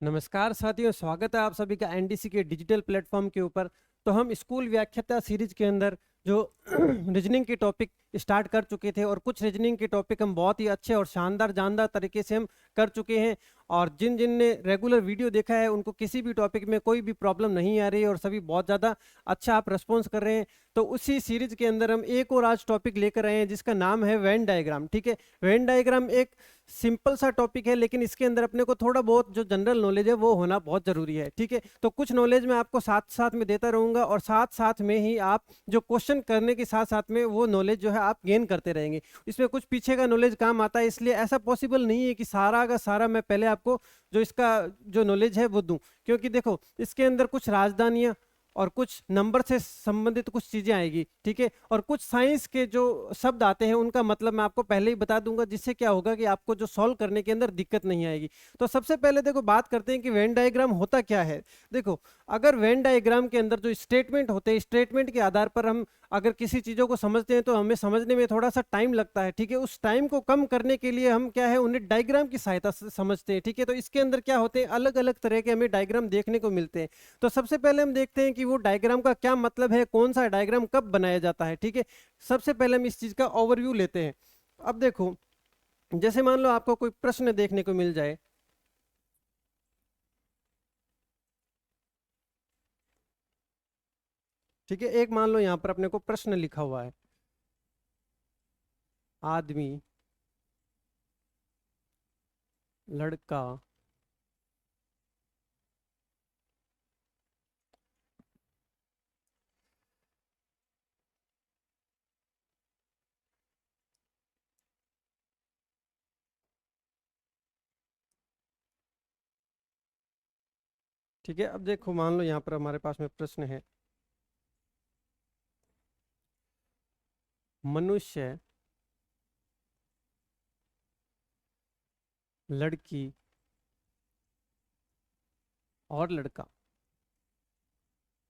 नमस्कार साथियों, स्वागत है आप सभी का एनडीसी के डिजिटल प्लेटफॉर्म के ऊपर। तो हम स्कूल व्याख्याता सीरीज के अंदर जो रीजनिंग के टॉपिक स्टार्ट कर चुके थे और कुछ रीजनिंग के टॉपिक हम बहुत ही अच्छे और शानदार जानदार तरीके से हम कर चुके हैं। और जिन जिन ने रेगुलर वीडियो देखा है उनको किसी भी टॉपिक में कोई भी प्रॉब्लम नहीं आ रही है और सभी बहुत ज़्यादा अच्छा आप रिस्पॉन्स कर रहे हैं। तो उसी सीरीज के अंदर हम एक और आज टॉपिक लेकर आए हैं जिसका नाम है वेन डायग्राम। ठीक है, वेन डायग्राम एक सिंपल सा टॉपिक है, लेकिन इसके अंदर अपने को थोड़ा बहुत जो जनरल नॉलेज है वो होना बहुत जरूरी है। ठीक है, तो कुछ नॉलेज मैं आपको साथ साथ में देता रहूंगा और साथ साथ में ही आप जो क्वेश्चन करने के साथ साथ में वो नॉलेज जो है आप गेन करते रहेंगे। इसमें कुछ पीछे का नॉलेज काम आता है, इसलिए ऐसा पॉसिबल नहीं है कि सारा का सारा मैं पहले आपको जो इसका जो नॉलेज है वो दूं, क्योंकि देखो इसके अंदर कुछ राजधानियां और कुछ नंबर से संबंधित कुछ चीजें आएगी। ठीक है, और कुछ साइंस के जो शब्द आते हैं उनका मतलब मैं आपको पहले ही बता दूंगा, जिससे क्या होगा कि आपको जो सॉल्व करने के अंदर दिक्कत नहीं आएगी। तो सबसे पहले देखो बात करते हैं कि वेन डायग्राम होता क्या है। देखो, अगर वेन डायग्राम के अंदर जो स्टेटमेंट होते हैं, स्टेटमेंट के आधार पर हम अगर किसी चीजों को समझते हैं तो हमें समझने में थोड़ा सा टाइम लगता है। ठीक है, उस टाइम को कम करने के लिए हम क्या है उन्हें डायग्राम की सहायता से समझते हैं। ठीक है, तो इसके अंदर क्या होते हैं, अलग अलग तरह के हमें डायग्राम देखने को मिलते हैं। तो सबसे पहले हम देखते हैं कि वो डायग्राम का क्या मतलब है, कौन सा डायग्राम कब बनाया जाता है। ठीक है, सबसे पहले हम इस चीज का ओवरव्यू लेते हैं। अब देखो, जैसे मान लो आपको कोई प्रश्न देखने को मिल जाए। ठीक है, एक मान लो यहां पर अपने को प्रश्न लिखा हुआ है, आदमी, लड़का, ठीक है। अब देखो मान लो यहाँ पर हमारे पास में प्रश्न है, मनुष्य, लड़की और लड़का।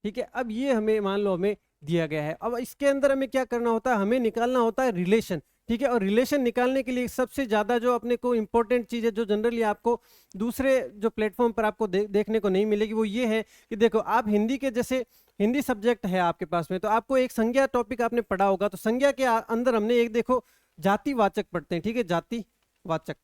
ठीक है, अब ये हमें मान लो हमें दिया गया है। अब इसके अंदर हमें क्या करना होता है, हमें निकालना होता है रिलेशन। ठीक है, और रिलेशन निकालने के लिए सबसे ज्यादा जो अपने को इंपॉर्टेंट चीज है, जो जनरली आपको दूसरे जो प्लेटफॉर्म पर आपको देखने को नहीं मिलेगी, वो ये है कि देखो आप हिंदी के जैसे हिंदी सब्जेक्ट है आपके पास में, तो आपको एक संज्ञा टॉपिक आपने पढ़ा होगा। तो संज्ञा के अंदर हमने एक देखो जातिवाचक पढ़ते हैं। ठीक है, जातिवाचक।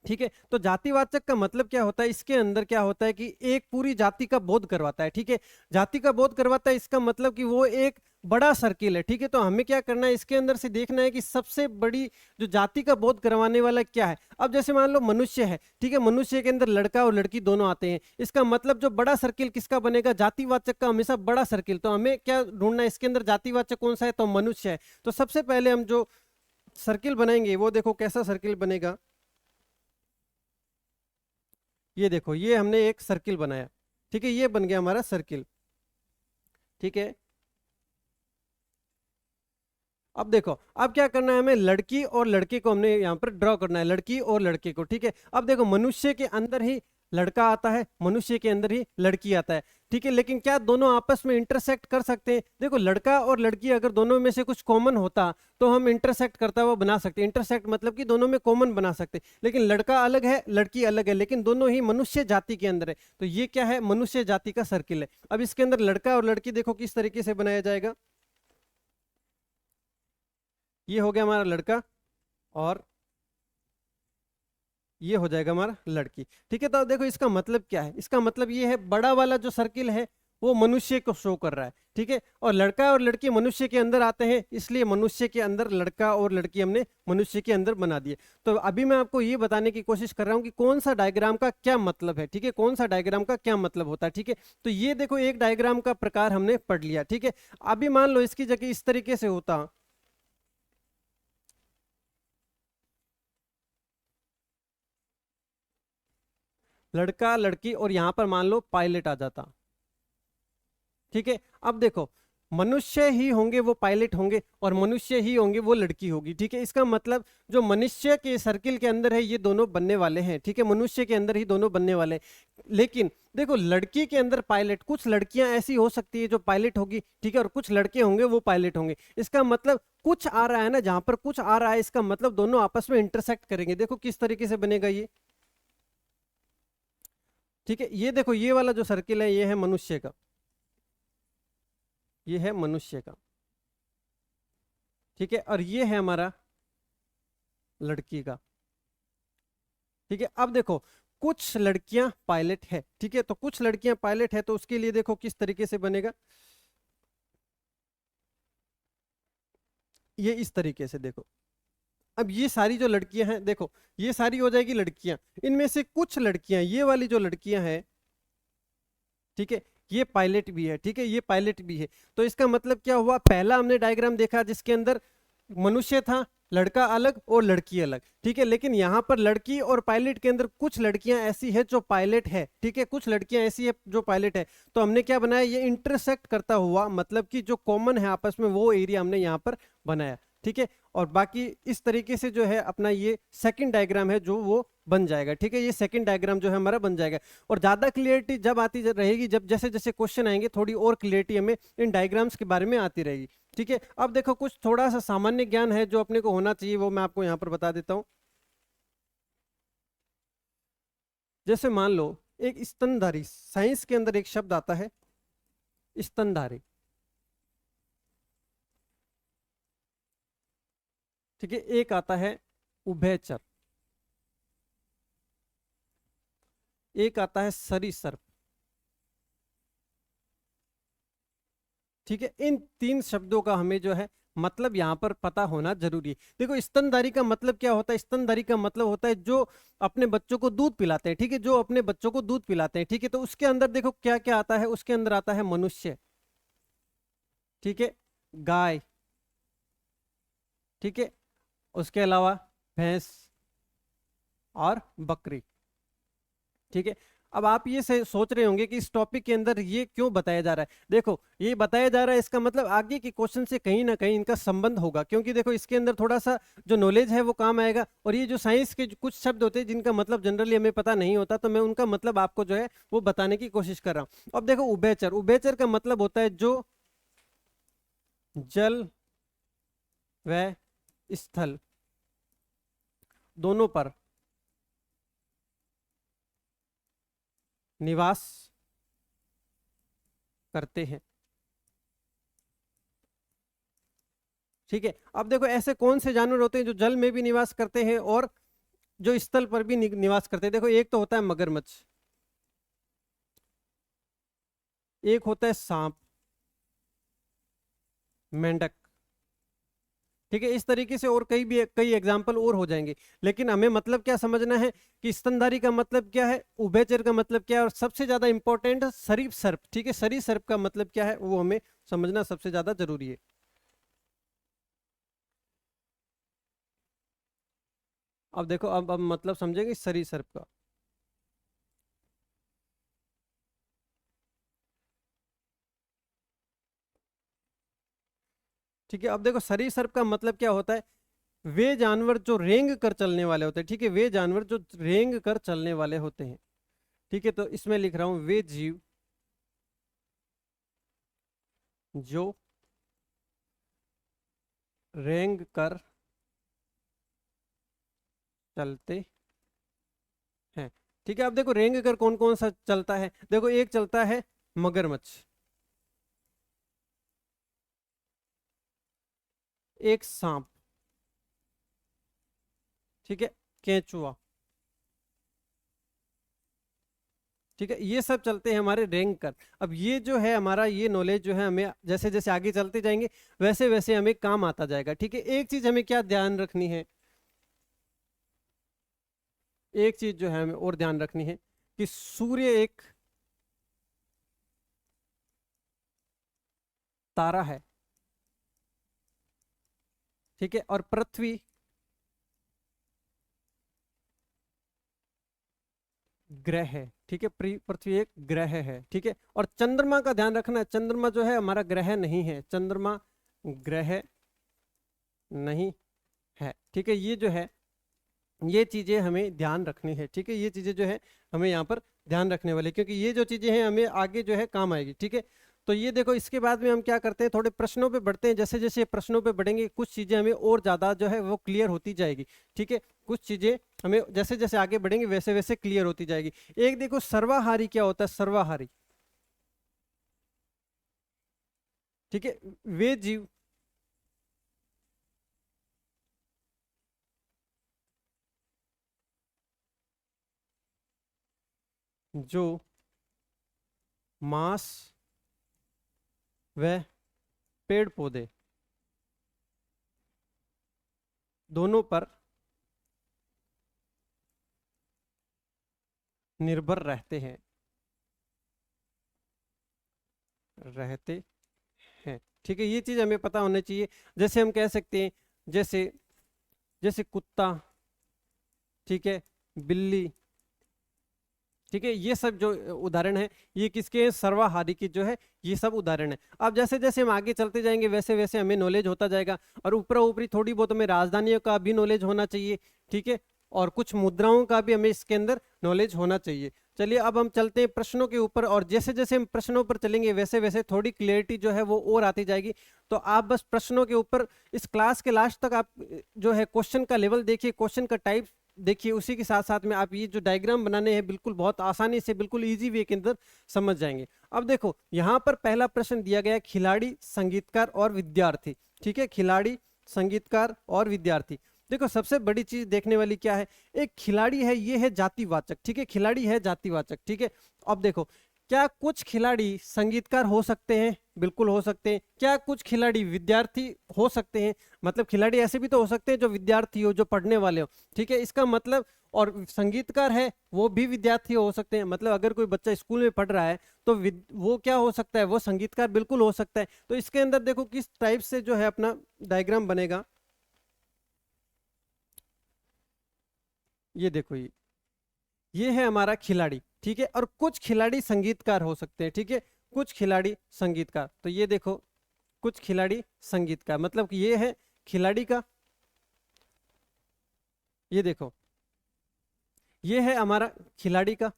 ठीक है, तो जातिवाचक का मतलब क्या होता है, इसके अंदर क्या होता है कि एक पूरी जाति का बोध करवाता है। ठीक है, जाति का बोध करवाता है, इसका मतलब कि वो एक बड़ा सर्किल है। ठीक है, तो हमें क्या करना है, इसके अंदर से देखना है कि सबसे बड़ी जो जाति का बोध करवाने वाला क्या है। अब जैसे मान लो मनुष्य है। ठीक है, मनुष्य के अंदर लड़का और लड़की दोनों आते हैं, इसका मतलब जो बड़ा सर्किल किसका बनेगा, जातिवाचक का हमेशा बड़ा सर्किल। तो हमें क्या ढूंढना है, इसके अंदर जातिवाचक कौन सा है, तो मनुष्य है। तो सबसे पहले हम जो सर्किल बनाएंगे वो देखो कैसा सर्किल बनेगा। ये देखो, ये हमने एक सर्किल बनाया। ठीक है, ये बन गया हमारा सर्किल। ठीक है, अब देखो अब क्या करना है, हमें लड़की और लड़के को हमने यहाँ पर ड्रॉ करना है, लड़की और लड़के को। ठीक है, अब देखो मनुष्य के अंदर ही लड़का आता है, मनुष्य के अंदर ही लड़की आता है। ठीक है, लेकिन क्या दोनों आपस में इंटरसेक्ट कर सकते हैं? देखो, लड़का और लड़की अगर दोनों में से कुछ कॉमन होता तो हम इंटरसेक्ट करता हुआ बना सकते। इंटरसेक्ट मतलब कि दोनों में कॉमन बना सकते, लेकिन लड़का अलग है, लड़की अलग है, लेकिन दोनों ही मनुष्य जाति के अंदर है। तो ये क्या है, मनुष्य जाति का सर्किल है। अब इसके अंदर लड़का और लड़की देखो किस तरीके से बनाया जाएगा। ये हो गया हमारा लड़का और ये हो जाएगा हमारा लड़की। ठीक है, तो देखो इसका मतलब क्या है, इसका मतलब ये है बड़ा वाला जो सर्किल है वो मनुष्य को शो कर रहा है। ठीक है, और लड़का और लड़की मनुष्य के अंदर आते हैं, इसलिए मनुष्य के अंदर लड़का और लड़की हमने मनुष्य के अंदर बना दिए। तो अभी मैं आपको ये बताने की कोशिश कर रहा हूँ कि कौन सा डायग्राम का क्या मतलब है। ठीक है, कौन सा डायग्राम का क्या मतलब होता है। ठीक है, तो ये देखो एक डायग्राम का प्रकार हमने पढ़ लिया। ठीक है, अभी मान लो इसकी जगह इस तरीके से होता, लड़का लड़की और यहां पर मान लो पायलट आ जाता। ठीक है, अब देखो मनुष्य ही होंगे वो पायलट होंगे और मनुष्य ही होंगे वो लड़की होगी। ठीक है, इसका मतलब जो मनुष्य के सर्किल के अंदर है ये दोनों बनने वाले हैं। ठीक है, मनुष्य के अंदर ही दोनों बनने वाले हैं। लेकिन देखो लड़की के अंदर पायलट, कुछ लड़कियां ऐसी हो सकती है जो पायलट होगी। ठीक है, और कुछ लड़के होंगे वो पायलट होंगे। इसका मतलब कुछ आ रहा है ना, जहां पर कुछ आ रहा है इसका मतलब दोनों आपस में इंटरसेक्ट करेंगे। देखो किस तरीके से बनेगा ये, ठीक है, ये देखो ये वाला जो सर्किल है ये है मनुष्य का, ये है मनुष्य का, ठीक है, और ये है हमारा लड़की का। ठीक है, अब देखो कुछ लड़कियां पायलट है, ठीक है, तो कुछ लड़कियां पायलट है तो उसके लिए देखो किस तरीके से बनेगा, ये इस तरीके से देखो। अब ये सारी जो लड़कियां हैं देखो, ये सारी हो जाएगी लड़कियां, इनमें से कुछ लड़कियां, ये वाली जो लड़कियां हैं, ठीक है, ये पायलट भी है, ठीक है, ये पायलट भी है। तो इसका मतलब क्या हुआ, पहला हमने डायग्राम देखा जिसके अंदर मनुष्य था, लड़का अलग और लड़की अलग, ठीक है, लेकिन यहां पर लड़की और पायलट के अंदर कुछ लड़कियां ऐसी है जो पायलट है, ठीक है, कुछ लड़कियां ऐसी है जो पायलट है। तो हमने क्या बनाया, ये इंटरसेक्ट करता हुआ, मतलब कि जो कॉमन है आपस में वो एरिया हमने यहाँ पर बनाया, ठीक है। और बाकी इस तरीके से जो है अपना ये सेकंड डायग्राम है जो वो बन जाएगा, ठीक है, ये सेकंड डायग्राम जो है हमारा बन जाएगा। और ज्यादा क्लियरिटी जब आती रहेगी, जब जैसे जैसे क्वेश्चन आएंगे थोड़ी और क्लियरिटी हमें इन डायग्राम्स के बारे में आती रहेगी, ठीक है। अब देखो कुछ थोड़ा सा सामान्य ज्ञान है जो अपने को होना चाहिए, वो मैं आपको यहाँ पर बता देता हूँ। जैसे मान लो एक स्तनधारी, साइंस के अंदर एक शब्द आता है स्तनधारी, ठीक है, एक आता है उभयचर, एक आता है सरीसर्प, ठीक है। इन तीन शब्दों का हमें जो है मतलब यहां पर पता होना जरूरी है। देखो स्तनधारी का मतलब क्या होता है, स्तनधारी का मतलब होता है जो अपने बच्चों को दूध पिलाते हैं, ठीक है, जो अपने बच्चों को दूध पिलाते हैं, ठीक है। तो उसके अंदर देखो क्या क्या आता है, उसके अंदर आता है मनुष्य, ठीक है, गाय, ठीक है, उसके अलावा भैंस और बकरी, ठीक है। अब आप ये से सोच रहे होंगे कि इस टॉपिक के अंदर ये क्यों बताया जा रहा है। देखो ये बताया जा रहा है, इसका मतलब आगे के क्वेश्चन से कहीं ना कहीं इनका संबंध होगा, क्योंकि देखो इसके अंदर थोड़ा सा जो नॉलेज है वो काम आएगा। और ये जो साइंस के कुछ शब्द होते हैं जिनका मतलब जनरली हमें पता नहीं होता, तो मैं उनका मतलब आपको जो है वो बताने की कोशिश कर रहा हूं। अब देखो उभयचर, उभयचर का मतलब होता है जो जल व स्थल दोनों पर निवास करते हैं, ठीक है। अब देखो ऐसे कौन से जानवर होते हैं जो जल में भी निवास करते हैं और जो स्थल पर भी निवास करते हैं। देखो एक तो होता है मगरमच्छ, एक होता है सांप, मेंढक, ठीक है, इस तरीके से और कई एग्जाम्पल और हो जाएंगे। लेकिन हमें मतलब क्या समझना है कि स्तनधारी का मतलब क्या है, उभयचर का मतलब क्या है, और सबसे ज्यादा इंपॉर्टेंट सरीप सर्प, ठीक है, सरीप सर्प का मतलब क्या है वो हमें समझना सबसे ज्यादा जरूरी है। अब देखो अब मतलब समझेंगे सरीप सर्प का। ठीक है, अब देखो सरीप सर्प का मतलब क्या होता है, वे जानवर जो रेंग कर चलने वाले होते हैं, ठीक है, वे जानवर जो रेंग कर चलने वाले होते हैं, ठीक है। तो इसमें लिख रहा हूं वे जीव जो रेंग कर चलते हैं, ठीक है। अब देखो रेंग कर कौन कौन सा चलता है, देखो एक चलता है मगरमच्छ, एक सांप, ठीक है, केंचुआ, ठीक है, ये सब चलते हैं हमारे रेंग कर। अब ये जो है हमारा ये नॉलेज जो है हमें जैसे जैसे आगे चलते जाएंगे वैसे वैसे हमें काम आता जाएगा, ठीक है। एक चीज हमें क्या ध्यान रखनी है, एक चीज जो है हमें और ध्यान रखनी है कि सूर्य एक तारा है, ठीक है, और पृथ्वी ग्रह है, ठीक है, पृथ्वी एक ग्रह है, ठीक है। और चंद्रमा का ध्यान रखना है, चंद्रमा जो है हमारा ग्रह नहीं है, चंद्रमा ग्रह नहीं है, ठीक है। ये जो है ये चीजें हमें ध्यान रखनी है, ठीक है, ये चीजें जो है हमें यहाँ पर ध्यान रखने वाले, क्योंकि ये जो चीजें हैं हमें आगे जो है काम आएगी, ठीक है। तो ये देखो इसके बाद में हम क्या करते हैं, थोड़े प्रश्नों पे बढ़ते हैं। जैसे जैसे प्रश्नों पे बढ़ेंगे कुछ चीजें हमें और ज्यादा जो है वो क्लियर होती जाएगी, ठीक है, कुछ चीजें हमें जैसे जैसे आगे बढ़ेंगे वैसे वैसे क्लियर होती जाएगी। एक देखो सर्वाहारी क्या होता है, सर्वाहारी, ठीक है, वे जीव जो मांस व पेड़ पौधे दोनों पर निर्भर रहते हैं, ठीक है, ये चीज हमें पता होना चाहिए। जैसे हम कह सकते हैं, जैसे जैसे कुत्ता, ठीक है, बिल्ली, ठीक है, ये सब जो उदाहरण है ये किसके हैं, सर्वाहारी की जो है ये सब उदाहरण है। अब जैसे जैसे हम आगे चलते जाएंगे वैसे वैसे हमें नॉलेज होता जाएगा, और ऊपरा ऊपरी थोड़ी बहुत हमें राजधानियों का भी नॉलेज होना चाहिए, ठीक है, और कुछ मुद्राओं का भी हमें इसके अंदर नॉलेज होना चाहिए। चलिए अब हम चलते हैं प्रश्नों के ऊपर, और जैसे जैसे हम प्रश्नों पर चलेंगे वैसे वैसे थोड़ी क्लियरिटी जो है वो और आती जाएगी। तो आप बस प्रश्नों के ऊपर इस क्लास के लास्ट तक आप जो है क्वेश्चन का लेवल देखिए, क्वेश्चन का टाइप देखिए, उसी के साथ साथ में आप ये जो डायग्राम बनाने हैं बिल्कुल बहुत आसानी से, बिल्कुल इजी वे के अंदर समझ जाएंगे। अब देखो यहाँ पर पहला प्रश्न दिया गया है, खिलाड़ी, संगीतकार और विद्यार्थी, ठीक है, खिलाड़ी, संगीतकार और विद्यार्थी। देखो सबसे बड़ी चीज देखने वाली क्या है, एक खिलाड़ी है, ये है जातिवाचक, ठीक है, खिलाड़ी है जातिवाचक, ठीक है। अब देखो क्या कुछ खिलाड़ी संगीतकार हो सकते हैं, बिल्कुल हो सकते हैं। क्या कुछ खिलाड़ी विद्यार्थी हो सकते हैं, मतलब खिलाड़ी ऐसे भी तो हो सकते हैं जो विद्यार्थी हो, जो पढ़ने वाले हो, ठीक है, इसका मतलब, और संगीतकार है वो भी विद्यार्थी हो सकते हैं, मतलब अगर कोई बच्चा स्कूल में पढ़ रहा है तो वो क्या हो सकता है, वो संगीतकार बिल्कुल हो सकता है। तो इसके अंदर देखो किस टाइप से जो है अपना डायग्राम बनेगा, ये देखो, ये है हमारा खिलाड़ी, ठीक है, और कुछ खिलाड़ी संगीतकार हो सकते हैं, ठीक है, कुछ खिलाड़ी संगीतकार। तो ये देखो कुछ खिलाड़ी संगीतकार, मतलब कि ये है खिलाड़ी का, ये देखो ये है हमारा खिलाड़ी का,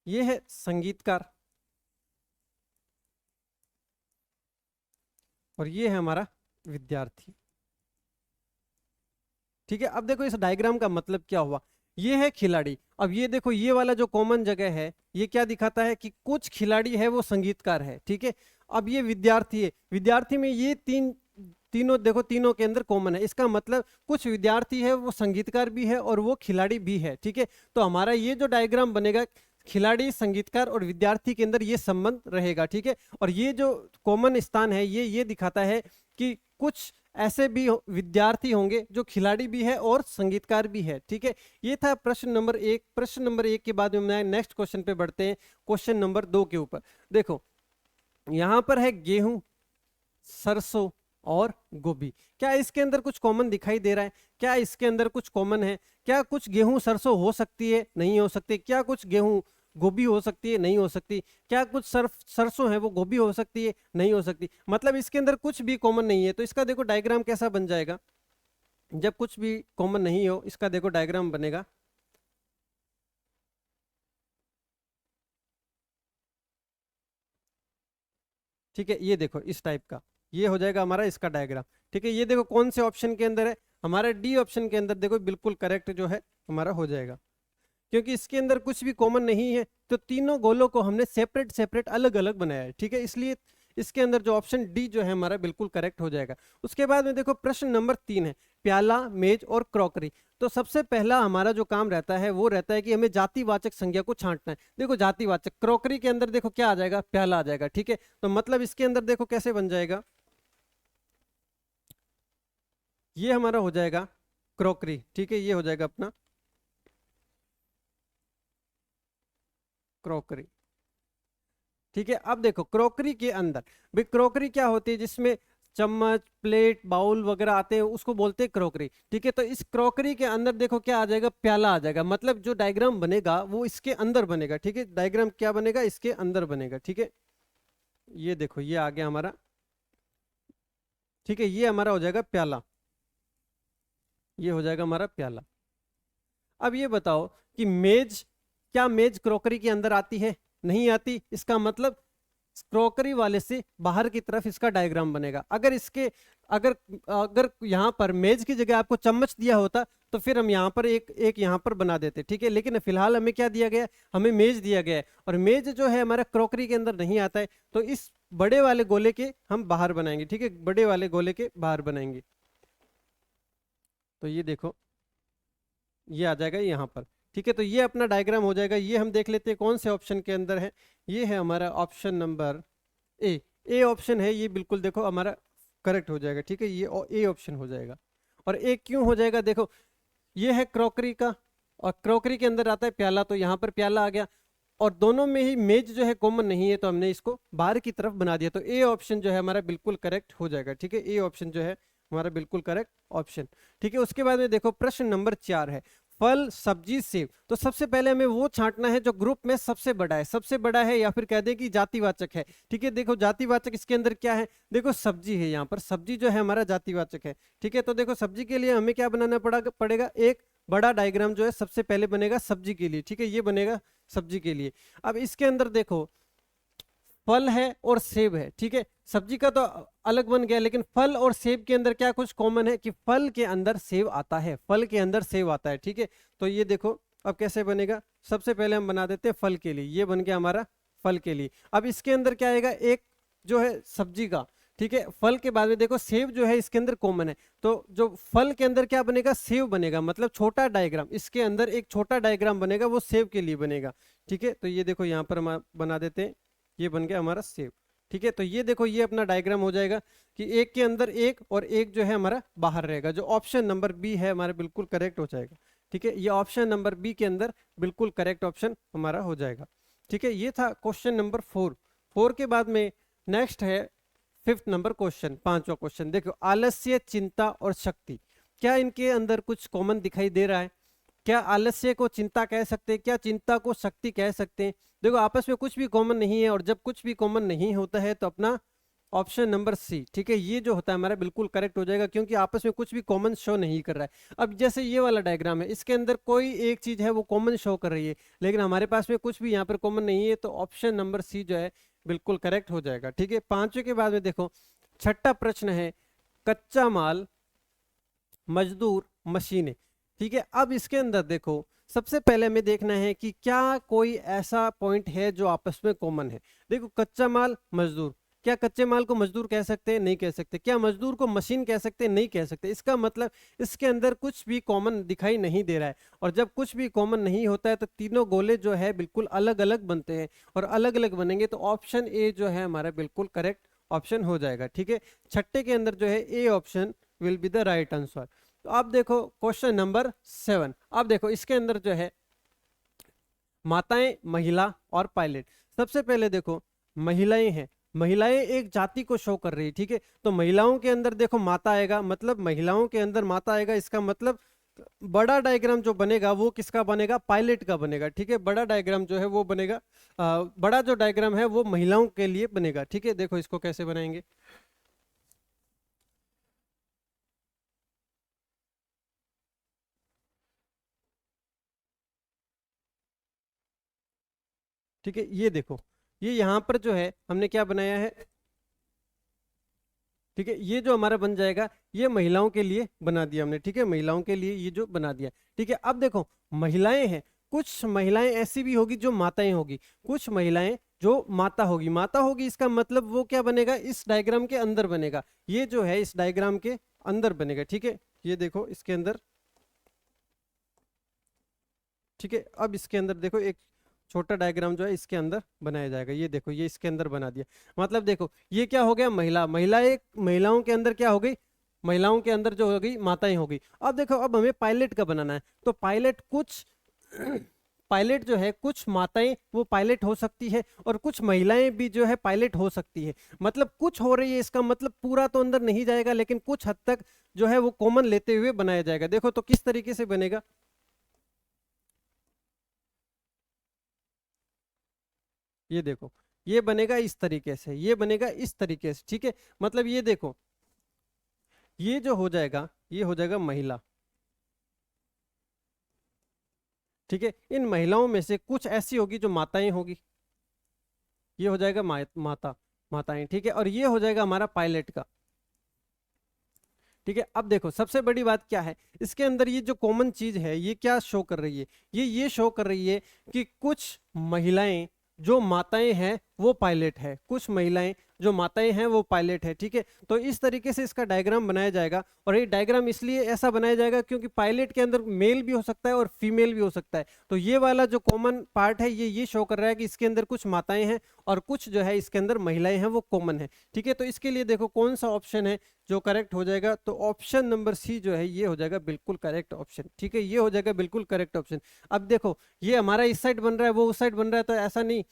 ये है संगीतकार, और ये है हमारा विद्यार्थी, ठीक है। अब देखो इस डायग्राम का मतलब क्या हुआ, ये है खिलाड़ी, अब ये देखो ये वाला जो कॉमन जगह है ये क्या दिखाता है कि कुछ खिलाड़ी है वो संगीतकार है, ठीक है। अब ये विद्यार्थी है, विद्यार्थी में ये तीनों देखो, तीनों के अंदर कॉमन है, इसका मतलब कुछ विद्यार्थी है वो संगीतकार भी है और वो खिलाड़ी भी है, ठीक है। तो हमारा ये जो डायग्राम बनेगा, खिलाड़ी, संगीतकार और विद्यार्थी के अंदर ये संबंध रहेगा, ठीक है। और ये जो कॉमन स्थान है ये दिखाता है कि कुछ ऐसे भी विद्यार्थी होंगे जो खिलाड़ी भी है और संगीतकार भी है, ठीक है। ये था प्रश्न नंबर 1। प्रश्न नंबर 1 के बाद में नेक्स्ट क्वेश्चन पे बढ़ते हैं, क्वेश्चन नंबर 2 के ऊपर। देखो यहां पर है गेहूं, सरसों और गोभी, क्या इसके अंदर कुछ कॉमन दिखाई दे रहा है, क्या इसके अंदर कुछ कॉमन है, क्या कुछ गेहूं सरसों हो सकती है, नहीं हो सकती, क्या कुछ गेहूं गोभी हो सकती है, नहीं हो सकती, क्या कुछ सरसों है वो गोभी हो सकती है, नहीं हो सकती, मतलब इसके अंदर कुछ भी कॉमन नहीं है। तो इसका देखो डायग्राम कैसा बन जाएगा, जब कुछ भी कॉमन नहीं हो इसका देखो डायग्राम बनेगा, ठीक है, ये देखो इस टाइप का ये हो जाएगा हमारा इसका डायग्राम, ठीक है। ये देखो कौन से ऑप्शन के अंदर है, हमारा डी ऑप्शन के अंदर देखो बिल्कुल करेक्ट जो है हमारा हो जाएगा, क्योंकि इसके अंदर कुछ भी कॉमन नहीं है, तो तीनों गोलों को हमने सेपरेट सेपरेट अलग अलग बनाया है, ठीक है, इसलिए इसके अंदर जो ऑप्शन डी जो है हमारा बिल्कुल करेक्ट हो जाएगा। उसके बाद में देखो प्रश्न नंबर 3 है, प्याला, मेज और क्रॉकरी। तो सबसे पहला हमारा जो काम रहता है वो रहता है कि हमें जातिवाचक संज्ञा को छांटना है। देखो जातिवाचक क्रॉकरी के अंदर देखो क्या आ जाएगा, प्याला आ जाएगा, ठीक है। तो मतलब इसके अंदर देखो कैसे बन जाएगा, ये हमारा हो जाएगा क्रॉकरी, ठीक है, ये हो जाएगा अपना क्रॉकरी, ठीक है। अब देखो क्रॉकरी के अंदर भाई क्रॉकरी क्या होती है, जिसमें चम्मच, प्लेट, बाउल वगैरह आते हैं उसको बोलते हैं क्रॉकरी, ठीक है। तो इस क्रॉकरी के अंदर देखो क्या आ जाएगा, प्याला आ जाएगा, मतलब जो डायग्राम बनेगा वो इसके अंदर बनेगा, ठीक है, डायग्राम क्या बनेगा, इसके अंदर बनेगा, ठीक है। ये देखो ये आ गया हमारा, ठीक है, ये हमारा हो जाएगा प्याला, ये हो जाएगा हमारा प्याला। अब ये बताओ कि मेज, क्या मेज क्रॉकरी के अंदर आती है, नहीं आती, इसका मतलब क्रॉकरी वाले से बाहर की तरफ इसका डायग्राम बनेगा। अगर इसके अगर अगर यहाँ पर मेज की जगह आपको चम्मच दिया होता तो फिर हम यहाँ पर एक यहाँ पर बना देते, ठीक है। लेकिन फिलहाल हमें क्या दिया गया है, हमें मेज दिया गया है, और मेज जो है हमारा क्रॉकरी के अंदर नहीं आता है, तो इस बड़े वाले गोले के हम बाहर बनाएंगे, ठीक है, बड़े वाले गोले के बाहर बनाएंगे। तो ये देखो ये आ जाएगा यहाँ पर, ठीक है। तो ये अपना डायग्राम हो जाएगा। ये हम देख लेते हैं कौन से ऑप्शन के अंदर है। ये है हमारा ऑप्शन नंबर ए ऑप्शन है, ये बिल्कुल देखो हमारा करेक्ट हो जाएगा, ठीक है। ये ए ऑप्शन हो जाएगा। और ए क्यों हो जाएगा, देखो ये है क्रॉकरी का, और क्रॉकरी के अंदर आता है प्याला, तो यहाँ पर प्याला आ गया, और दोनों में ही मेज जो है कॉमन नहीं है, तो हमने इसको बाहर की तरफ बना दिया। तो ए ऑप्शन जो है हमारा बिल्कुल करेक्ट हो जाएगा, ठीक है। ए ऑप्शन जो है हमारा बिल्कुल करेक्ट ऑप्शन, ठीक है। उसके बाद में देखो प्रश्न नंबर 4 है फल सब्जी सेब। तो सबसे पहले हमें वो छांटना है जो ग्रुप में सबसे बड़ा है, सबसे बड़ा है या फिर कह दे कि जातिवाचक है, ठीक है। देखो जातिवाचक इसके अंदर क्या है, देखो सब्जी है, यहाँ पर सब्जी जो है हमारा जातिवाचक है, ठीक है। तो देखो सब्जी के लिए हमें क्या बनाना पड़ेगा, एक बड़ा डायग्राम जो है सबसे पहले बनेगा सब्जी के लिए, ठीक है, ये बनेगा सब्जी के लिए। अब इसके अंदर देखो फल है और सेब है, ठीक है। सब्जी का तो अलग बन गया, लेकिन फल और सेब के अंदर क्या कुछ कॉमन है कि फल के अंदर सेब आता है, फल के अंदर सेब आता है, ठीक है। तो ये देखो अब कैसे बनेगा, सबसे पहले हम बना देते हैं फल के लिए, ये बन गया हमारा फल के लिए। अब इसके अंदर क्या आएगा, एक जो है सब्जी का, ठीक है। फल के बाद में देखो सेब जो है इसके अंदर कॉमन है, तो जो फल के अंदर क्या बनेगा, सेब बनेगा, मतलब छोटा डायग्राम, इसके अंदर एक छोटा डायग्राम बनेगा, वो सेब के लिए बनेगा, ठीक है। तो ये देखो यहाँ पर हम बना देते हैं, ये बन गया हमारा सेब, ठीक है। तो ये देखो ये अपना डायग्राम हो जाएगा कि एक के अंदर एक और एक जो है हमारा बाहर रहेगा, जो ऑप्शन नंबर बी है हमारा बिल्कुल करेक्ट हो जाएगा, ठीक है। ये ऑप्शन नंबर बी के अंदर बिल्कुल करेक्ट ऑप्शन हमारा हो जाएगा, ठीक है। ये था क्वेश्चन नंबर 4 के बाद में नेक्स्ट है 5th नंबर क्वेश्चन, 5वां क्वेश्चन। देखो आलस्य, चिंता और शक्ति, क्या इनके अंदर कुछ कॉमन दिखाई दे रहा है? क्या आलस्य को चिंता कह सकते हैं, क्या चिंता को शक्ति कह सकते हैं? देखो आपस में कुछ भी कॉमन नहीं है, और जब कुछ भी कॉमन नहीं होता है तो अपना ऑप्शन नंबर सी, ठीक है, ये जो होता है हमारा बिल्कुल करेक्ट हो जाएगा, क्योंकि आपस में कुछ भी कॉमन शो नहीं कर रहा है। अब जैसे ये वाला डायग्राम है, इसके अंदर कोई एक चीज है वो कॉमन शो कर रही है, लेकिन हमारे पास में कुछ भी यहाँ पर कॉमन नहीं है, तो ऑप्शन नंबर सी जो है बिल्कुल करेक्ट हो जाएगा, ठीक है। 5वें के बाद में देखो 6ठा प्रश्न है कच्चा माल, मजदूर, मशीनें, ठीक है। अब इसके अंदर देखो सबसे पहले हमें देखना है कि क्या कोई ऐसा पॉइंट है जो आपस में कॉमन है। देखो कच्चा माल, मजदूर, क्या कच्चे माल को मजदूर कह सकते हैं? नहीं कह सकते। क्या मजदूर को मशीन कह सकते हैं? नहीं कह सकते। इसका मतलब इसके अंदर कुछ भी कॉमन दिखाई नहीं दे रहा है, और जब कुछ भी कॉमन नहीं होता है तो तीनों गोले जो है बिल्कुल अलग अलग बनते हैं, और अलग अलग बनेंगे तो ऑप्शन ए जो है हमारा बिल्कुल करेक्ट ऑप्शन हो जाएगा, ठीक है। 6ठे के अंदर जो है A option will be the right answer. तो आप देखो क्वेश्चन नंबर 7, आप देखो इसके अंदर जो है माताएं, महिला और पायलट। सबसे पहले देखो महिलाएं हैं, महिलाएं एक जाति को शो कर रही है, ठीक है। तो महिलाओं के अंदर देखो माता आएगा, मतलब महिलाओं के अंदर माता आएगा, इसका मतलब बड़ा डायग्राम जो बनेगा वो किसका बनेगा? पायलट का बनेगा, ठीक है। बड़ा डायग्राम जो है वो बनेगा, बड़ा जो डायग्राम है वो महिलाओं के लिए बनेगा, ठीक है। देखो इसको कैसे बनाएंगे, ठीक है। ये देखो ये यहाँ पर जो है हमने क्या बनाया है, ठीक है, ये जो हमारा बन जाएगा ये महिलाओं के लिए बना दिया हमने, ठीक है, महिलाओं के लिए ये जो बना दिया, ठीक है। अब देखो महिलाएं हैं, कुछ महिलाएं ऐसी भी होगी जो माताएं होगी, कुछ महिलाएं जो माता होगी, माता होगी इसका मतलब वो क्या बनेगा? इस डायग्राम के अंदर बनेगा, ये जो है इस डायग्राम के अंदर बनेगा, ठीक है। ये देखो इसके अंदर, ठीक है। अब इसके अंदर देखो एक छोटा डायग्राम जो है इसके अंदर बनाया जाएगा, ये देखो ये इसके अंदर बना दिया, मतलब देखो ये क्या हो गया, महिला, महिला एक महिलाओं के अंदर क्या हो गई, महिलाओं के अंदर जो हो गई माताएं हो गई। अब देखो अब हमें पायलट का बनाना है, तो पायलट कुछ पायलट जो है कुछ माताएं वो पायलट हो सकती है, और कुछ महिलाएं भी जो है पायलट हो सकती है, मतलब कुछ हो रही है, इसका मतलब पूरा तो अंदर नहीं जाएगा, लेकिन कुछ हद तक जो है वो कॉमन लेते हुए बनाया जाएगा। देखो तो किस तरीके से बनेगा, ये देखो ये बनेगा इस तरीके से, ये बनेगा इस तरीके से, ठीक है। मतलब ये देखो ये जो हो जाएगा ये हो जाएगा महिला, ठीक है। इन महिलाओं में से कुछ ऐसी होगी जो माताएं होगी, ये हो जाएगा माता, माताएं, ठीक है। और ये हो जाएगा हमारा पायलट का, ठीक है। अब देखो सबसे बड़ी बात क्या है, इसके अंदर ये जो कॉमन चीज है ये क्या शो कर रही है, ये शो कर रही है कि कुछ महिलाएं जो माताएं हैं वो पायलट है, कुछ महिलाएं जो माताएं हैं वो पायलट है। ठीक है, तो इस तरीके से इसका डायग्राम बनाया जाएगा। और ये डायग्राम इसलिए ऐसा बनाया जाएगा क्योंकि पायलट के अंदर मेल भी हो सकता है और फीमेल भी हो सकता है। तो ये वाला जो कॉमन पार्ट है ये शो कर रहा है कि इसके अंदर कुछ माताएं हैं और कुछ जो है इसके अंदर महिलाएं हैं वो कॉमन है। ठीक है, तो इसके लिए देखो कौन सा ऑप्शन है जो करेक्ट हो जाएगा, तो ऑप्शन नंबर सी जो है ये हो जाएगा बिल्कुल करेक्ट ऑप्शन। ठीक है, ये हो जाएगा बिल्कुल करेक्ट ऑप्शन। अब देखो ये हमारा इस साइड बन रहा है वो उस साइड बन रहा है, तो ऐसा नहीं,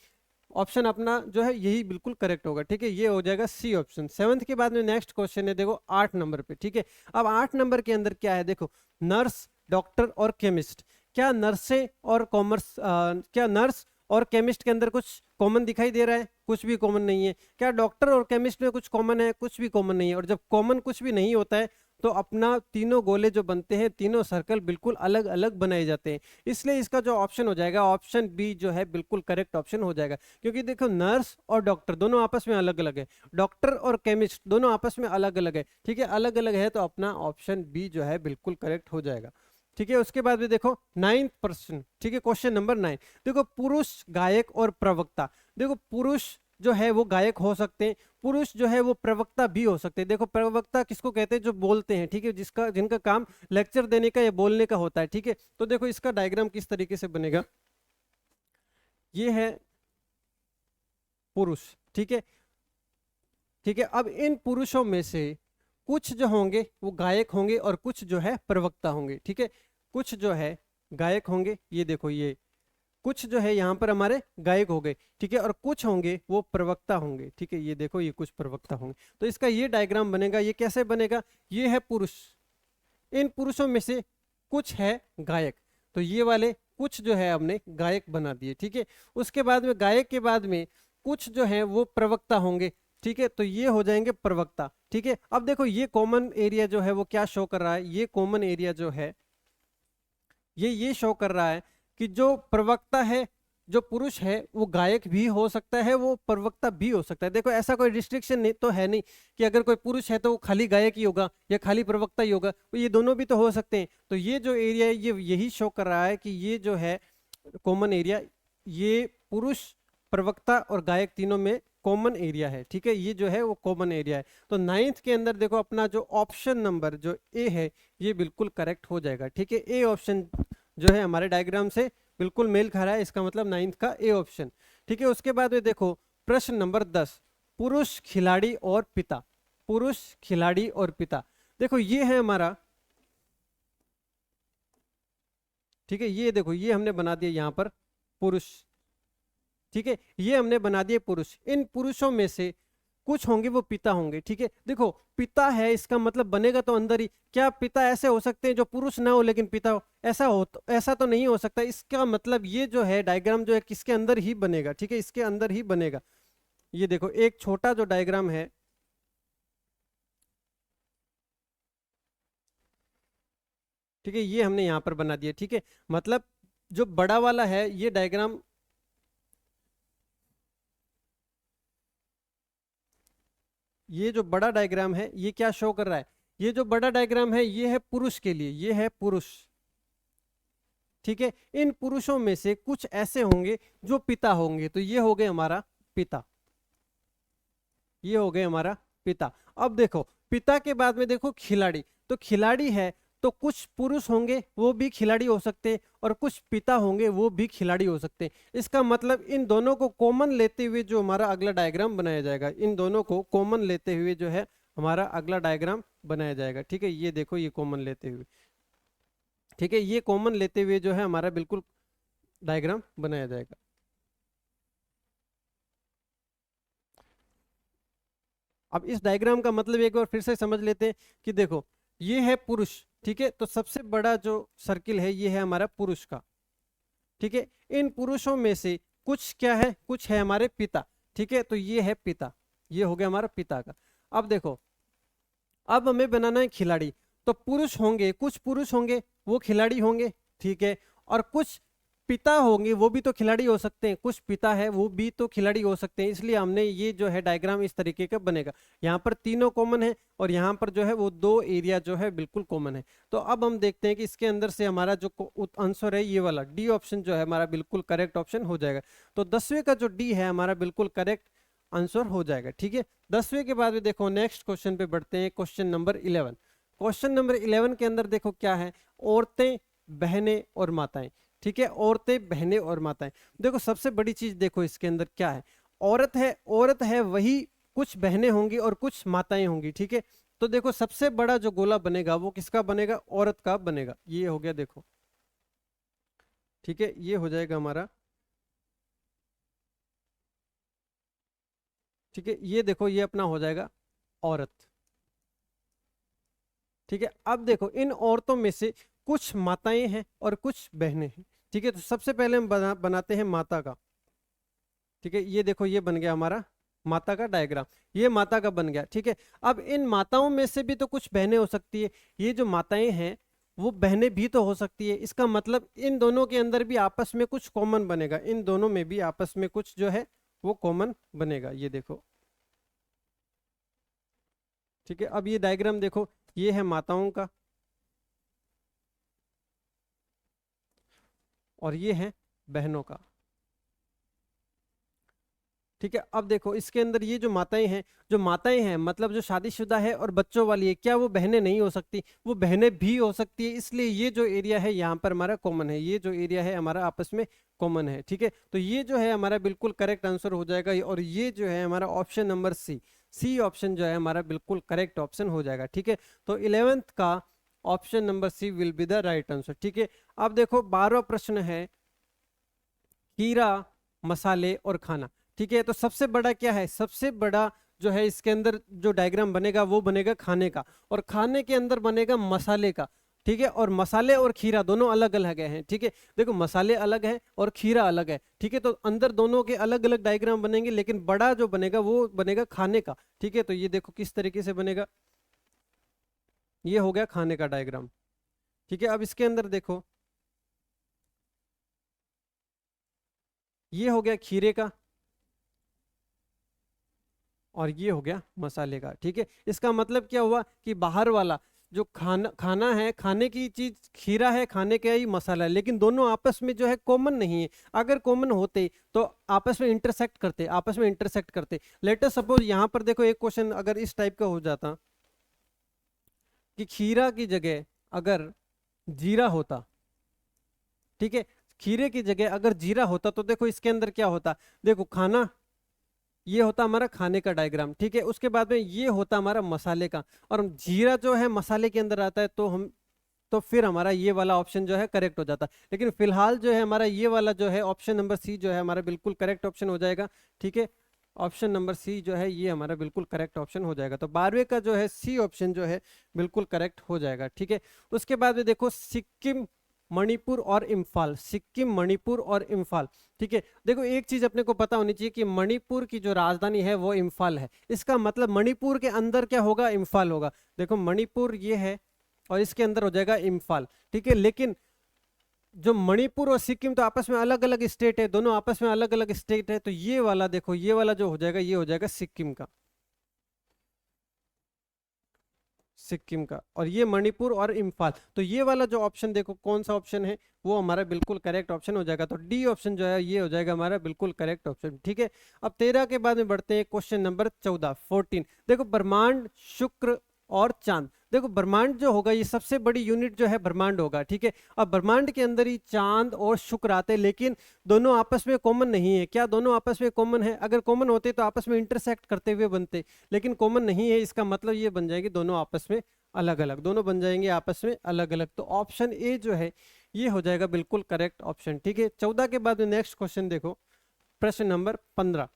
ऑप्शन अपना जो है यही बिल्कुल करेक्ट होगा। ठीक है, ये हो जाएगा सी ऑप्शन। 7th के बाद में नेक्स्ट क्वेश्चन है देखो 8 नंबर पे। ठीक है, अब 8 नंबर के अंदर क्या है देखो, नर्स, डॉक्टर और केमिस्ट। क्या नर्सें और क्या नर्स और केमिस्ट के अंदर कुछ कॉमन दिखाई दे रहा है? कुछ भी कॉमन नहीं है। क्या डॉक्टर और केमिस्ट में कुछ कॉमन है? कुछ भी कॉमन नहीं है। और जब कॉमन कुछ भी नहीं होता है तो अपना तीनों गोले जो बनते हैं, तीनों सर्कल बिल्कुल अलग अलग बनाए जाते हैं। इसलिए इसका जो ऑप्शन हो जाएगा ऑप्शन बी जो है बिल्कुल करेक्ट ऑप्शन हो जाएगा। क्योंकि देखो नर्स और डॉक्टर दोनों आपस में अलग अलग है, डॉक्टर और केमिस्ट दोनों आपस में अलग अलग है। ठीक है, अलग अलग है तो अपना ऑप्शन बी जो है बिल्कुल करेक्ट हो जाएगा। ठीक है, उसके बाद में देखो 9th प्रश्न। ठीक है, क्वेश्चन नंबर 9 देखो, पुरुष गायक और प्रवक्ता। देखो पुरुष जो है वो गायक हो सकते हैं, पुरुष जो है वो प्रवक्ता भी हो सकते हैं। देखो प्रवक्ता किसको कहते हैं? जो बोलते हैं। ठीक है, जिनका काम लेक्चर देने का या बोलने का होता है। ठीक है, तो देखो इसका डायग्राम किस तरीके से बनेगा, ये है पुरुष। ठीक है, ठीक है, अब इन पुरुषों में से कुछ जो होंगे वो गायक होंगे और कुछ जो है प्रवक्ता होंगे। ठीक है, कुछ जो है गायक होंगे, ये देखो ये कुछ जो है यहाँ पर हमारे गायक हो गए। ठीक है, और कुछ होंगे वो प्रवक्ता होंगे। ठीक है, ये देखो ये कुछ प्रवक्ता होंगे। तो इसका ये डायग्राम बनेगा, ये कैसे बनेगा, ये है पुरुष, इन पुरुषों में से कुछ है गायक, तो ये वाले कुछ जो है हमने गायक बना दिए। ठीक है, उसके बाद में गायक के बाद में कुछ जो है वो प्रवक्ता होंगे। ठीक है, तो ये हो जाएंगे प्रवक्ता। ठीक है, अब देखो ये कॉमन एरिया जो है वो क्या शो कर रहा है, ये कॉमन एरिया जो है ये शो कर रहा है कि जो प्रवक्ता है, जो पुरुष है वो गायक भी हो सकता है, वो प्रवक्ता भी हो सकता है। देखो ऐसा कोई रिस्ट्रिक्शन नहीं तो है नहीं कि अगर कोई पुरुष है तो वो खाली गायक ही होगा या खाली प्रवक्ता ही होगा, तो ये दोनों भी तो हो सकते हैं। तो ये जो एरिया है ये यही शो कर रहा है कि ये जो है कॉमन एरिया, ये पुरुष, प्रवक्ता और गायक तीनों में कॉमन एरिया है। ठीक है, ये जो है वो कॉमन एरिया है। तो 9th के अंदर देखो अपना जो ऑप्शन नंबर जो ए है ये बिल्कुल करेक्ट हो जाएगा। ठीक है, ए ऑप्शन जो है हमारे डायग्राम से बिल्कुल मेल खा रहा है, इसका मतलब 9th का ए ऑप्शन। ठीक है, उसके बाद में देखो प्रश्न नंबर 10, पुरुष खिलाड़ी और पिता। पुरुष खिलाड़ी और पिता, देखो ये है हमारा, ठीक है, ये देखो ये हमने बना दिया यहाँ पर पुरुष। ठीक है, ये हमने बना दिए पुरुष। इन पुरुषों में से कुछ होंगे वो पिता होंगे। ठीक है, देखो पिता है इसका मतलब बनेगा तो अंदर ही। क्या पिता ऐसे हो सकते हैं जो पुरुष ना हो लेकिन पिता हो? ऐसा तो नहीं हो सकता। इसका मतलब ये जो है डायग्राम जो है किसके अंदर ही बनेगा। ठीक है, इसके अंदर ही बनेगा। ये देखो एक छोटा जो डायग्राम है, ठीक है, ये हमने यहां पर बना दिया। ठीक है, मतलब जो बड़ा वाला है ये डायग्राम, ये जो बड़ा डायग्राम है ये क्या शो कर रहा है, ये जो बड़ा डायग्राम है ये है पुरुष के लिए, ये है पुरुष। ठीक है, इन पुरुषों में से कुछ ऐसे होंगे जो पिता होंगे, तो ये हो गए हमारा पिता, ये हो गए हमारा पिता। अब देखो पिता के बाद में देखो खिलाड़ी, तो खिलाड़ी है तो कुछ पुरुष होंगे वो भी खिलाड़ी हो सकते हैं और कुछ पिता होंगे वो भी खिलाड़ी हो सकते हैं। इसका मतलब इन दोनों को कॉमन लेते हुए जो हमारा अगला डायग्राम बनाया जाएगा, इन दोनों को कॉमन लेते हुए जो है हमारा अगला डायग्राम बनाया जाएगा। ठीक है, ये देखो ये कॉमन लेते हुए, ठीक है, ये कॉमन लेते हुए जो है हमारा बिल्कुल डायग्राम बनाया जाएगा। अब इस डायग्राम का मतलब एक बार फिर से समझ लेते हैं कि देखो ये है पुरुष। ठीक है, तो सबसे बड़ा जो सर्किल है ये है हमारा पुरुष का। ठीक है, इन पुरुषों में से कुछ क्या है, कुछ है हमारे पिता। ठीक है, तो ये है पिता, ये हो गया हमारा पिता का। अब देखो अब हमें बनाना है खिलाड़ी, तो पुरुष होंगे, कुछ पुरुष होंगे वो खिलाड़ी होंगे। ठीक है, और कुछ पिता होंगे वो भी तो खिलाड़ी हो सकते हैं, कुछ पिता है वो भी तो खिलाड़ी हो सकते हैं, इसलिए हमने ये जो है डायग्राम इस तरीके का बनेगा। यहाँ पर तीनों कॉमन है और यहाँ पर जो है वो दो एरिया जो है बिल्कुल कॉमन है। तो अब हम देखते हैं कि इसके अंदर से हमारा जो आंसर है ये वाला डी ऑप्शन जो है हमारा बिल्कुल करेक्ट ऑप्शन हो जाएगा। तो 10वें का जो डी है हमारा बिल्कुल करेक्ट आंसर हो जाएगा। ठीक है, 10वें के बाद में देखो नेक्स्ट क्वेश्चन पे बढ़ते हैं, क्वेश्चन नंबर 11। क्वेश्चन नंबर 11 के अंदर देखो क्या है, औरतें, बहनें और माताएं। ठीक है, औरतें, बहनें और माताएं। देखो सबसे बड़ी चीज देखो इसके अंदर क्या है, औरत है वही, कुछ बहनें होंगी और कुछ माताएं होंगी। ठीक है, तो देखो सबसे बड़ा जो गोला बनेगा वो किसका बनेगा, औरत का बनेगा। ये हो गया देखो, ठीक है, ये हो जाएगा हमारा। ठीक है, ये देखो ये अपना हो जाएगा औरत। ठीक है, अब देखो इन औरतों में से कुछ माताएं हैं और कुछ बहनें हैं। ठीक है, तो सबसे पहले हम बनाते हैं माता का। ठीक है, ये देखो ये बन गया हमारा माता का डायग्राम, ये माता का बन गया। ठीक है, अब इन माताओं में से भी तो कुछ बहनें हो सकती है, ये जो माताएं हैं वो बहनें भी तो हो सकती है। इसका मतलब इन दोनों के अंदर भी आपस में कुछ कॉमन बनेगा, इन दोनों में भी आपस में कुछ जो है वो कॉमन बनेगा। ये देखो, ठीक है, अब ये डायग्राम देखो, ये है माताओं का और ये है बहनों का। ठीक है, अब देखो इसके अंदर ये जो माताएं हैं मतलब जो शादीशुदा है और बच्चों वाली है, क्या वो बहनें नहीं हो सकती, वो बहनें भी हो सकती है। इसलिए ये जो एरिया है यहाँ पर हमारा कॉमन है, ये जो एरिया है हमारा आपस में कॉमन है। ठीक है, तो ये जो है हमारा बिल्कुल करेक्ट आंसर हो जाएगा और ये जो है हमारा ऑप्शन नंबर सी ऑप्शन जो है हमारा बिल्कुल करेक्ट ऑप्शन हो जाएगा। ठीक है, तो 11th का option number C will be the right answer. ठीक है, अब देखो 12वां प्रश्न है, हीरा, मसाले और खाना। ठीक है, तो सबसे बड़ा क्या है, सबसे बड़ा जो है इसके अंदर जो डायग्राम बनेगा वो बनेगा खाने का, और खाने के अंदर बनेगा मसाले का। ठीक है, और मसाले और खीरा दोनों अलग अलग हैं। ठीक है, देखो मसाले अलग है और खीरा अलग है। ठीक है, तो अंदर दोनों के अलग अलग डायग्राम बनेंगे, लेकिन बड़ा जो बनेगा वो बनेगा खाने का। ठीक है, तो ये देखो किस तरीके से बनेगा, ये हो गया खाने का डायग्राम। ठीक है, अब इसके अंदर देखो ये हो गया खीरे का और ये हो गया मसाले का। ठीक है, इसका मतलब क्या हुआ कि बाहर वाला जो खाना है, खाने की चीज खीरा है, खाने का ही मसाला है, लेकिन दोनों आपस में जो है कॉमन नहीं है। अगर कॉमन होते तो आपस में इंटरसेक्ट करते। लेट अस सपोज यहाँ पर देखो एक क्वेश्चन अगर इस टाइप का हो जाता कि खीरा की जगह अगर जीरा होता। ठीक है, खीरे की जगह अगर जीरा होता तो देखो इसके अंदर क्या होता, देखो खाना, ये होता हमारा खाने का डायग्राम। ठीक है, उसके बाद में ये होता हमारा मसाले का, और जीरा जो है मसाले के अंदर आता है, तो फिर हमारा ये वाला ऑप्शन जो है करेक्ट हो जाता। लेकिन फिलहाल जो है हमारा ये वाला जो है ऑप्शन नंबर सी जो है हमारा बिल्कुल करेक्ट ऑप्शन हो जाएगा। ठीक है, ऑप्शन नंबर सी जो है ये हमारा बिल्कुल करेक्ट ऑप्शन हो जाएगा। तो 12वें का जो है सी ऑप्शन जो है बिल्कुल करेक्ट हो जाएगा। ठीक है, उसके बाद में देखो सिक्किम, मणिपुर और इम्फाल, सिक्किम, मणिपुर और इम्फाल। ठीक है, देखो एक चीज अपने को पता होनी चाहिए कि मणिपुर की जो राजधानी है वो इम्फाल है। इसका मतलब मणिपुर के अंदर क्या होगा, इम्फाल होगा। देखो मणिपुर ये है और इसके अंदर हो जाएगा इम्फाल। ठीक है, लेकिन जो मणिपुर और सिक्किम तो आपस में अलग अलग स्टेट है, दोनों आपस में अलग अलग स्टेट है। तो ये वाला देखो, ये वाला जो हो जाएगा ये हो जाएगा सिक्किम का, सिक्किम का, और ये मणिपुर और इम्फाल। तो ये वाला जो ऑप्शन देखो कौन सा ऑप्शन है वो हमारा बिल्कुल करेक्ट ऑप्शन हो जाएगा। तो डी ऑप्शन जो है ये हो जाएगा हमारा बिल्कुल करेक्ट ऑप्शन। ठीक है, अब 13 के बाद में बढ़ते हैं क्वेश्चन नंबर 14। देखो ब्रह्मांड, शुक्र और चांद। देखो ब्रह्मांड जो होगा ये सबसे बड़ी यूनिट जो है ब्रह्मांड होगा। ठीक है, अब ब्रह्मांड के अंदर ही चांद और शुक्र आते हैं, लेकिन दोनों आपस में कॉमन नहीं है। क्या दोनों आपस में कॉमन है? अगर कॉमन होते तो आपस में इंटरसेक्ट करते हुए बनते, लेकिन कॉमन नहीं है। इसका मतलब ये बन जाएगी दोनों आपस में अलग अलग, दोनों बन जाएंगे आपस में अलग अलग। तो ऑप्शन ए जो है ये हो जाएगा बिल्कुल करेक्ट ऑप्शन। ठीक है, 14 के बाद में नेक्स्ट क्वेश्चन देखो, प्रश्न नंबर 15,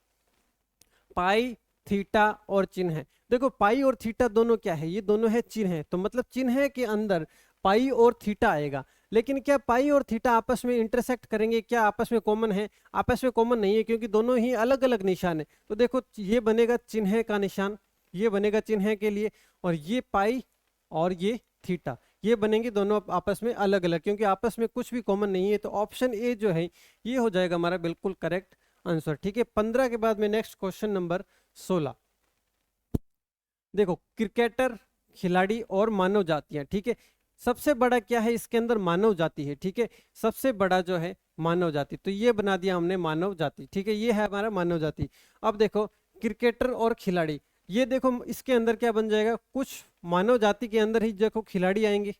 पाई, थीटा और चिन्ह है। देखो पाई और थीटा दोनों क्या है, ये दोनों है चिन्ह है, तो मतलब चिन्ह के अंदर पाई और थीटा आएगा। लेकिन क्या पाई और थीटा आपस में इंटरसेक्ट करेंगे, क्या आपस में कॉमन है? आपस में कॉमन नहीं है, क्योंकि दोनों ही अलग अलग निशान है। तो देखो ये बनेगा चिन्ह का निशान, ये बनेगा चिन्ह के लिए, और ये पाई और ये थीटा, ये बनेंगे दोनों आपस में अलग अलग, क्योंकि आपस में कुछ भी कॉमन नहीं है। तो ऑप्शन ए जो है ये हो जाएगा हमारा बिल्कुल करेक्ट आंसर। ठीक है, 15 के बाद में नेक्स्ट क्वेश्चन नंबर 16। देखो क्रिकेटर, खिलाड़ी और मानव जातियां। ठीक है, सबसे बड़ा क्या है इसके अंदर? मानव जाति है। ठीक है, सबसे बड़ा जो है मानव जाति, तो ये बना दिया हमने मानव जाति। ठीक है, ये है हमारा मानव जाति। अब देखो क्रिकेटर और खिलाड़ी, ये देखो इसके अंदर क्या बन जाएगा? कुछ मानव जाति के अंदर ही देखो खिलाड़ी आएंगे,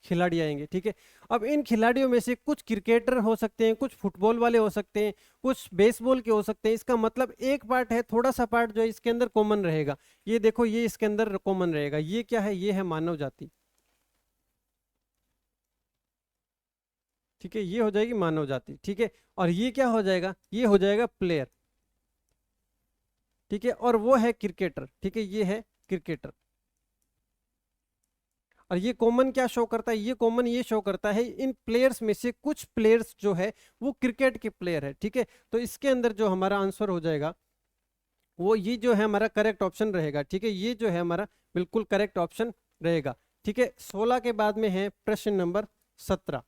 खिलाड़ी आएंगे। ठीक है, अब इन खिलाड़ियों में से कुछ क्रिकेटर हो सकते हैं, कुछ फुटबॉल वाले हो सकते हैं, कुछ बेसबॉल के हो सकते हैं। इसका मतलब एक पार्ट है, थोड़ा सा पार्ट जो है इसके अंदर कॉमन रहेगा। ये देखो ये इसके अंदर कॉमन रहेगा। ये क्या है? ये है मानव जाति। ठीक है, ये हो जाएगी मानव जाति। ठीक है, और ये क्या हो जाएगा? ये हो जाएगा प्लेयर। ठीक है, और वो है क्रिकेटर। ठीक है, ये है क्रिकेटर। और ये कॉमन क्या शो करता है? ये कॉमन ये शो करता है इन प्लेयर्स में से कुछ प्लेयर्स जो है वो क्रिकेट के प्लेयर है। ठीक है, तो इसके अंदर जो हमारा आंसर हो जाएगा वो ये जो है हमारा करेक्ट ऑप्शन रहेगा। ठीक है, ये जो है हमारा बिल्कुल करेक्ट ऑप्शन रहेगा। ठीक है, 16 के बाद में है प्रश्न नंबर 17।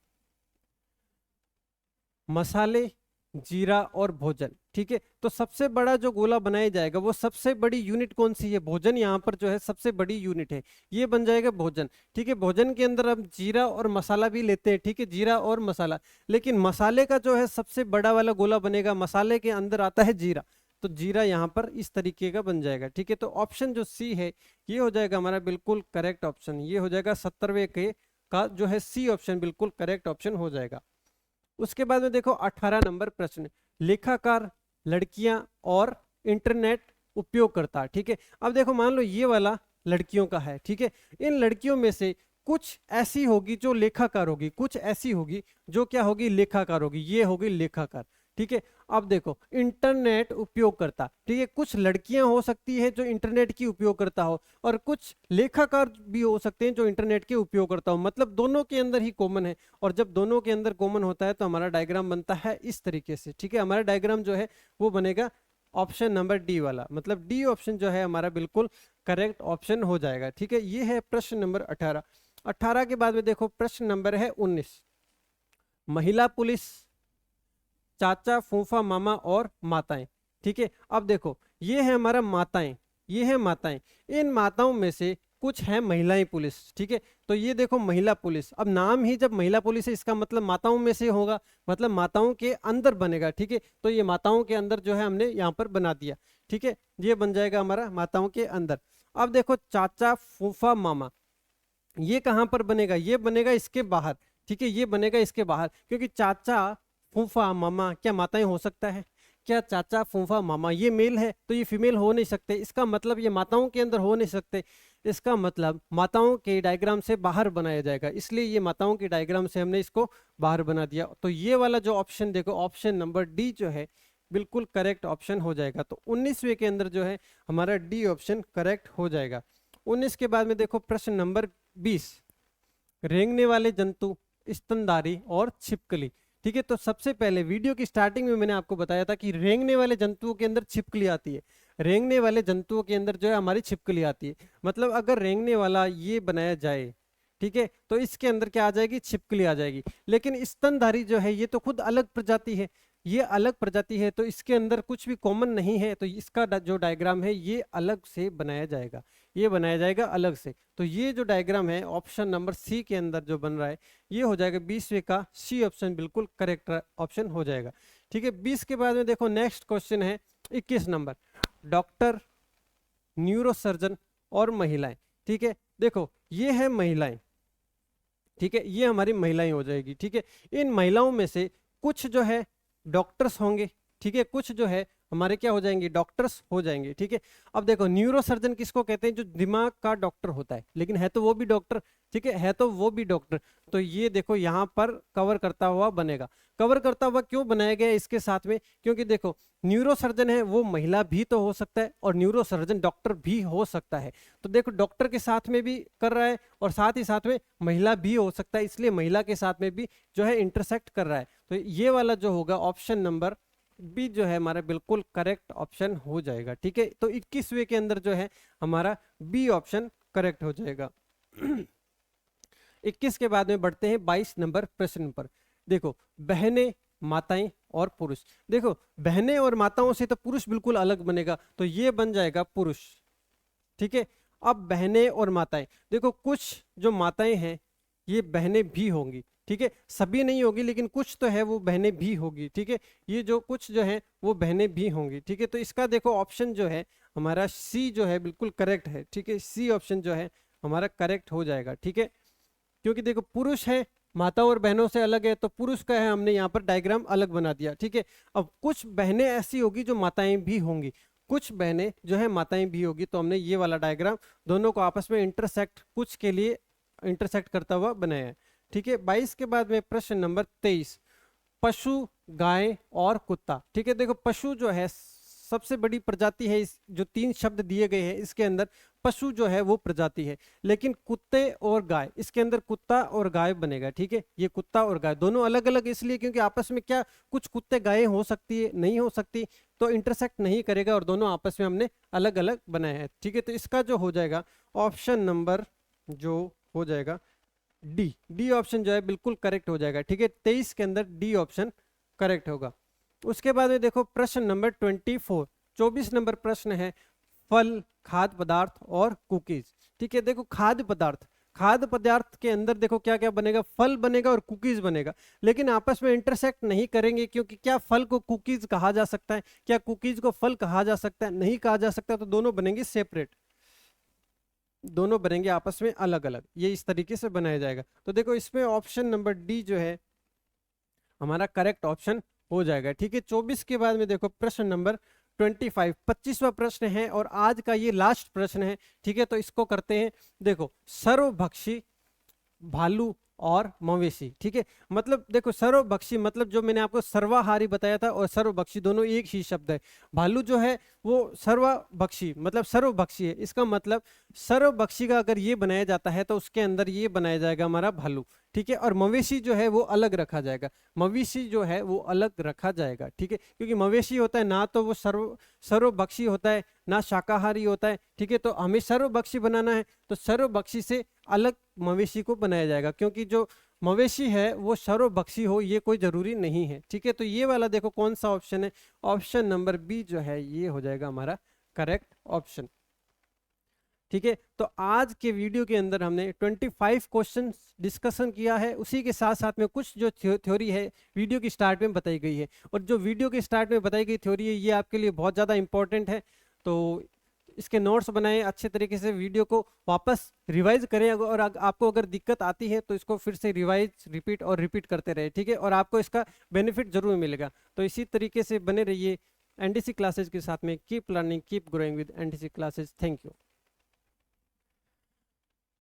मसाले, जीरा और भोजन। ठीक है, तो सबसे बड़ा जो गोला बनाया जाएगा वो सबसे बड़ी यूनिट कौन सी है? भोजन यहाँ पर जो है सबसे बड़ी यूनिट है, ये बन जाएगा भोजन। ठीक है, भोजन के अंदर हम जीरा और मसाला भी लेते हैं। ठीक है, जीरा और मसाला, लेकिन मसाले का जो है सबसे बड़ा वाला गोला बनेगा, मसाले के अंदर आता है जीरा, तो जीरा यहाँ पर इस तरीके का बन जाएगा। ठीक है, तो ऑप्शन जो सी है ये हो जाएगा हमारा बिल्कुल करेक्ट ऑप्शन। ये हो जाएगा 70वें के का जो है सी ऑप्शन बिल्कुल करेक्ट ऑप्शन हो जाएगा। उसके बाद में देखो 18 नंबर प्रश्न, लेखाकार, लड़कियां और इंटरनेट उपयोगकर्ता। ठीक है, अब देखो मान लो ये वाला लड़कियों का है। ठीक है, इन लड़कियों में से कुछ ऐसी होगी जो लेखाकार होगी, कुछ ऐसी होगी जो क्या होगी? लेखाकार होगी। ये होगी लेखाकार। ठीक है, अब देखो इंटरनेट उपयोगकर्ता। ठीक है, कुछ लड़कियां हो सकती है जो इंटरनेट की उपयोगकर्ता हो, और कुछ लेखाकार भी हो सकते हैं जो इंटरनेट के उपयोगकर्ता हो। मतलब दोनों के अंदर ही कॉमन है, और जब दोनों के अंदर कॉमन होता है तो हमारा डायग्राम बनता है इस तरीके से। ठीक है, हमारा डायग्राम जो है वो बनेगा ऑप्शन नंबर डी वाला, मतलब डी ऑप्शन जो है हमारा बिल्कुल करेक्ट ऑप्शन हो जाएगा। ठीक है, ये है प्रश्न नंबर 18। 18 के बाद में देखो प्रश्न नंबर है 19, महिला पुलिस, चाचा, फूफा, मामा और माताएं। ठीक है, अब देखो ये है हमारा माताएं, ये है माताएं। इन माताओं में से कुछ है महिलाएं पुलिस। ठीक है, तो ये देखो महिला पुलिस, अब नाम ही जब महिला पुलिस है इसका मतलब माताओं में से होगा, मतलब माताओं के अंदर बनेगा। ठीक है, तो ये माताओं के अंदर जो है हमने यहाँ पर बना दिया। ठीक है, ये बन जाएगा हमारा माताओं के अंदर। अब देखो चाचा, फूफा, मामा, ये कहां पर बनेगा? ये बनेगा इसके बाहर। ठीक है, ये बनेगा इसके बाहर, क्योंकि चाचा, फूफा, मामा क्या माताएं हो सकता है? क्या चाचा, फूफा, मामा ये मेल है तो ये फीमेल हो नहीं सकते, इसका मतलब ये माताओं के अंदर हो नहीं सकते। इसका मतलब माताओं के डायग्राम से बाहर बनाया जाएगा, इसलिए ये माताओं के डायग्राम से हमने इसको बाहर बना दिया। तो ये वाला जो ऑप्शन देखो, ऑप्शन नंबर डी जो है बिल्कुल करेक्ट ऑप्शन हो जाएगा। तो 19वें के अंदर जो है हमारा डी ऑप्शन करेक्ट हो जाएगा। 19 के बाद में देखो प्रश्न नंबर 20, रेंगने वाले जंतु, स्तनधारी और छिपकली। ठीक है, तो सबसे पहले वीडियो की स्टार्टिंग में मैंने आपको बताया था कि रेंगने वाले जंतुओं के अंदर छिपकली आती है, रेंगने वाले जंतुओं के अंदर जो है हमारी छिपकली आती है। मतलब अगर रेंगने वाला ये बनाया जाए, ठीक है, तो इसके अंदर क्या आ जाएगी? छिपकली आ जाएगी। लेकिन स्तनधारी जो है ये तो खुद अलग प्रजाति है, ये अलग प्रजाति है, तो इसके अंदर कुछ भी कॉमन नहीं है, तो इसका जो डायग्राम है ये अलग से बनाया जाएगा, ये बनाया जाएगा अलग से। तो ये जो डायग्राम है ऑप्शन नंबर सी के अंदर जो बन रहा है ये हो जाएगा 20वें का सी ऑप्शन बिल्कुल करेक्ट ऑप्शन हो जाएगा। ठीक है, 20 के बाद में देखो नेक्स्ट क्वेश्चन है 21 नंबर, डॉक्टर, न्यूरोसर्जन और महिलाएं। ठीक है, देखो ये है महिलाएं। ठीक है, ये हमारी महिलाएं हो जाएगी। ठीक है, इन महिलाओं में से कुछ जो है डॉक्टर्स होंगे। ठीक है, कुछ जो है हमारे क्या हो जाएंगे? डॉक्टर्स हो जाएंगे। ठीक है, अब देखो न्यूरोसर्जन किसको कहते हैं? जो दिमाग का डॉक्टर होता है, लेकिन है तो वो भी डॉक्टर। ठीक है तो वो भी डॉक्टर। तो ये देखो यहाँ पर कवर करता हुआ बनेगा। कवर करता हुआ क्यों बनाया गया इसके साथ में? क्योंकि देखो न्यूरोसर्जन है वो महिला भी तो हो सकता है और न्यूरोसर्जन डॉक्टर भी हो सकता है। तो देखो डॉक्टर के साथ में भी कर रहा है और साथ ही साथ में महिला भी हो सकता है, इसलिए महिला के साथ में भी जो है इंटरसेक्ट कर रहा है। तो ये वाला जो होगा ऑप्शन नंबर बी जो है हमारा बिल्कुल करेक्ट ऑप्शन हो जाएगा। ठीक है, तो 21वें के अंदर जो है हमारा बी ऑप्शन करेक्ट हो जाएगा। 21 के बाद में बढ़ते हैं 22 नंबर प्रश्न पर। देखो बहनें, माताएं और पुरुष। देखो बहनें और माताओं से तो पुरुष बिल्कुल अलग बनेगा, तो ये बन जाएगा पुरुष। ठीक है, अब बहनें और माताएं, देखो कुछ जो माताएं हैं ये बहनें भी होंगी। ठीक है, सभी नहीं होगी लेकिन कुछ तो है वो बहनें भी होगी। ठीक है, ये जो कुछ जो है वो बहनें भी होंगी। ठीक है, तो इसका देखो ऑप्शन जो है हमारा सी जो है बिल्कुल करेक्ट है। ठीक है, सी ऑप्शन जो है हमारा करेक्ट हो जाएगा। ठीक है, क्योंकि देखो पुरुष है, माताओं और बहनों से अलग है, तो पुरुष का है हमने यहाँ पर डायग्राम अलग बना दिया। ठीक है, अब कुछ बहनें ऐसी होगी जो माताएं भी होंगी, कुछ बहनें जो है माताएं भी होगी, तो हमने ये वाला डायग्राम दोनों को आपस में इंटरसेक्ट, कुछ के लिए इंटरसेक्ट करता हुआ बनाया है। ठीक है, 22 के बाद में प्रश्न नंबर 23, पशु, गाय और कुत्ता। ठीक है, देखो पशु जो है सबसे बड़ी प्रजाति है, इस जो 3 शब्द दिए गए हैं इसके अंदर पशु जो है वो प्रजाति है, लेकिन कुत्ते और गाय, इसके अंदर कुत्ता और गाय बनेगा। ठीक है, ये कुत्ता और गाय दोनों अलग अलग इसलिए क्योंकि आपस में क्या कुछ कुत्ते गाय हो सकती है, नहीं हो सकती, तो इंटरसेक्ट नहीं करेगा और दोनों आपस में हमने अलग अलग बनाया है। ठीक है, तो इसका जो हो जाएगा ऑप्शन नंबर जो हो जाएगा डी ऑप्शन जो है बिल्कुल करेक्ट हो जाएगा। ठीक है, 23 के अंदर डी ऑप्शन करेक्ट होगा। उसके बाद में देखो प्रश्न नंबर 24 नंबर प्रश्न है फल, खाद्य पदार्थ और कुकीज। ठीक है, देखो खाद्य पदार्थ के अंदर देखो क्या क्या बनेगा, फल बनेगा और कुकीज बनेगा, लेकिन आपस में इंटरसेक्ट नहीं करेंगे क्योंकि क्या फल को कुकीज कहा जा सकता है, क्या कुकीज को फल कहा जा सकता है, नहीं कहा जा सकता, तो दोनों बनेंगे सेपरेट, दोनों बनेंगे आपस में अलग अलग, ये इस तरीके से बनाया जाएगा। तो देखो इसमें ऑप्शन नंबर डी जो है हमारा करेक्ट ऑप्शन हो जाएगा। ठीक है, 24 के बाद में देखो प्रश्न नंबर 25, 25वां प्रश्न है और आज का ये लास्ट प्रश्न है। ठीक है, तो इसको करते हैं। देखो सर्वभक्षी, भालू और मवेशी। ठीक है, मतलब देखो सर्वभक्षी मतलब जो मैंने आपको सर्वाहारी बताया था और सर्वभक्षी दोनों एक ही शब्द है। भालू जो है वो सर्वभक्षी मतलब सर्वभक्षी है, इसका मतलब सर्वभक्षी का अगर ये बनाया जाता है तो उसके अंदर ये बनाया जाएगा हमारा भालू। ठीक है, और मवेशी जो है वो अलग रखा जाएगा, मवेशी जो है वो अलग रखा जाएगा। ठीक है, क्योंकि मवेशी होता है ना तो वो सर्वभक्षी होता है ना शाकाहारी होता है। ठीक है, तो हमें सर्वभक्षी बनाना है तो सर्वभक्षी से अलग मवेशी को बनाया जाएगा, क्योंकि जो मवेशी है वो सर्वभक्षी हो ये कोई जरूरी नहीं है। ठीक है, तो ये वाला देखो कौन सा ऑप्शन है, ऑप्शन नंबर बी जो है ये हो जाएगा हमारा करेक्ट ऑप्शन। ठीक है, तो आज के वीडियो के अंदर हमने 25 क्वेश्चन डिस्कशन किया है, उसी के साथ साथ में कुछ जो थ्योरी है वीडियो की स्टार्ट में बताई गई है, और जो वीडियो के स्टार्ट में बताई गई थ्योरी है ये आपके लिए बहुत ज़्यादा इंपॉर्टेंट है। तो इसके नोट्स बनाएं अच्छे तरीके से, वीडियो को वापस रिवाइज करें, और आपको अगर दिक्कत आती है तो इसको फिर से रिवाइज रिपीट और रिपीट करते रहे। ठीक है, और आपको इसका बेनिफिट जरूर मिलेगा। तो इसी तरीके से बने रहिए एनडीसी क्लासेज के साथ में। Keep learning, keep growing with NDC classes. Thank you.